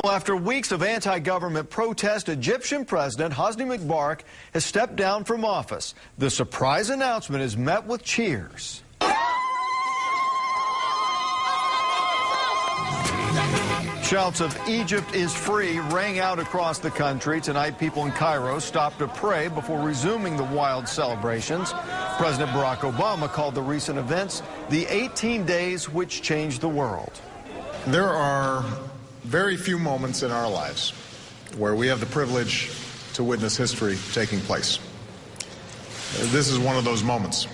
Well, after weeks of anti-government protest, Egyptian President Hosni Mubarak has stepped down from office. The surprise announcement is met with cheers. Shouts of "Egypt is free" rang out across the country. Tonight, people in Cairo stopped to pray before resuming the wild celebrations. President Barack Obama called the recent events the 18 days which changed the world. There are very few moments in our lives where we have the privilege to witness history taking place. This is one of those moments.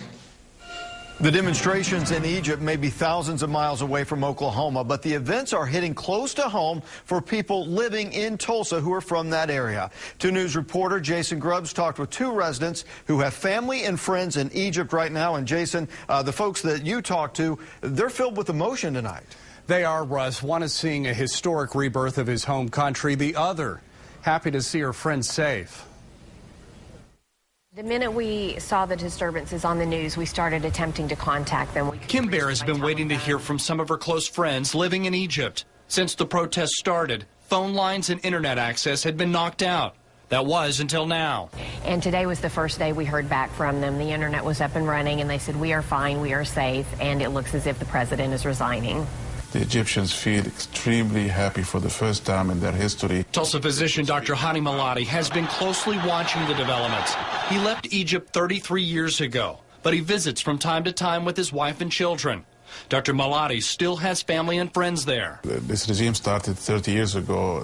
The demonstrations in Egypt may be thousands of miles away from Oklahoma, but the events are hitting close to home for people living in Tulsa who are from that area. 2 News reporter Jason Grubbs talked with 2 residents who have family and friends in Egypt right now. And Jason, the folks that you talked to, they're filled with emotion tonight. They are, Russ. One is seeing a historic rebirth of his home country. The other, happy to see her friends safe. The minute we saw the disturbances on the news, we started attempting to contact them. Kim Bear has been waiting to hear from some of her close friends living in Egypt. Since the protests started, phone lines and internet access had been knocked out. That was until now. And today was the first day we heard back from them. The internet was up and running, and they said, "We are fine, we are safe," and it looks as if the president is resigning. The Egyptians feel extremely happy for the first time in their history. Tulsa physician Dr. Hani Malati has been closely watching the developments. He left Egypt 33 years ago, but he visits from time to time with his wife and children. Dr. Malati still has family and friends there. This regime started 30 years ago.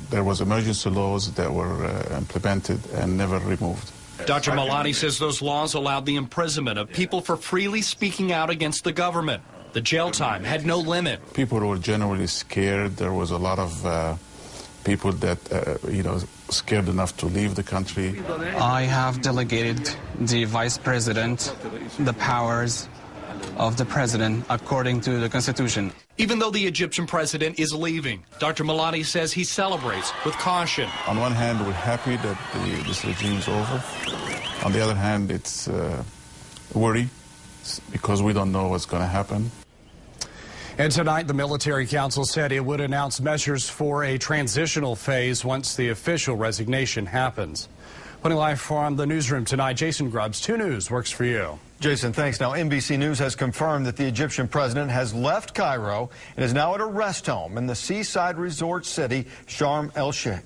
There was emergency laws that were implemented and never removed. Dr. Malati says those laws allowed the imprisonment of people for freely speaking out against the government. The jail time had no limit. People were generally scared. There was a lot of people that, scared enough to leave the country. I have delegated the vice president the powers of the president according to the Constitution. Even though the Egyptian president is leaving, Dr. Malati says he celebrates with caution. On one hand, we're happy that this regime is over. On the other hand, it's worry because we don't know what's going to happen. And tonight, the military council said it would announce measures for a transitional phase once the official resignation happens. Putting live from the newsroom tonight, Jason Grubbs, 2 News works for you. Jason, thanks. Now, NBC News has confirmed that the Egyptian president has left Cairo and is now at a rest home in the seaside resort city, Sharm el-Sheikh.